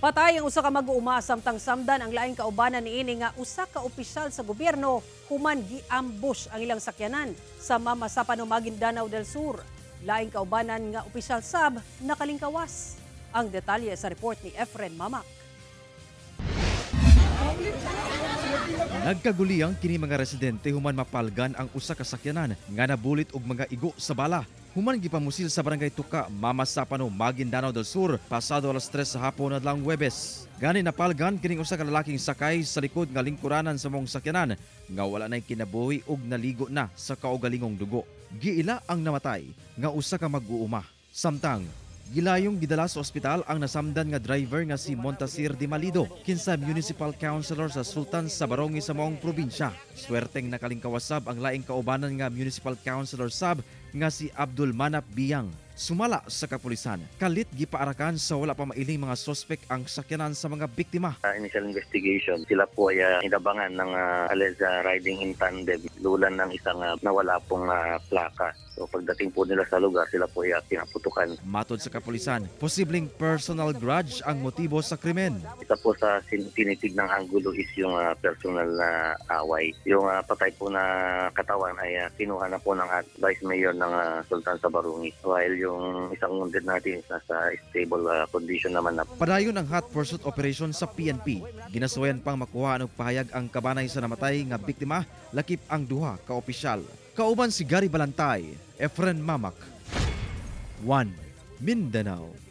Patay ang usa ka mag-uuma samtang samdan ang laing kaubanan niini nga usa ka opisyal sa gobyerno human gi-ambush ang ilang sakyanan sa Mamasapan, Maguindanao del Sur. Laing kaubanan nga opisyal sab nakalingkawas. Ang detalye sa report ni Efren Mamak. Nagkaguliyang kini mga residente human mapalgan ang usa ka sakyanan nga nabulit og mga igo sa bala. Human gipamusil sa barangay Tuka, Mamasapan, Maguindanao del Sur pasado alas 3 sa hapon adlang Huwebes. Gani napalgan kining usa ka lalaking sakay sa likod nga lingkuranan sa mong sakyanan nga wala nay kinabuhi ug naligo na sa kaugalingong dugo. Giila ang namatay nga usa ka mag-uuma. Samtang gilayong gidala sa ospital ang nasamdan nga driver nga si Montasir Di Malido, kinsa municipal councilor sa Sultan sa Barongi sa maong probinsya. Swerteng nakalingkawasab ang laing kaubanan nga municipal councilor sab nga si Abdul Manap Biyang. Sumala sa kapulisan, kalit gipaarakan sa wala pa mailing mga sospek ang sakyanan sa mga biktima. Initial investigation, sila po ay inabangan ng alleged riding in tandem, lulan ng isang nawala pong plaka. So pagdating po nila sa lugar, sila po ay pinaputukan. Matod sa kapulisan, posibleng personal grudge ang motibo sa krimen. Isa po sa tinitig ng anggulo is yung personal na away. Yung patay po na katawan ay kinuha na po ng vice mayor ng Sultan sa Barungi. While yung isang wounded natin nasa stable condition naman na. Padayon ang hot pursuit operation sa PNP. Ginasuwayan pang makuha og pahayag ang kabanay sa namatay nga biktima, lakip ang duha ka opisyal. Kauban si Gary Balantay, Efren Mamak, 1 Mindanao.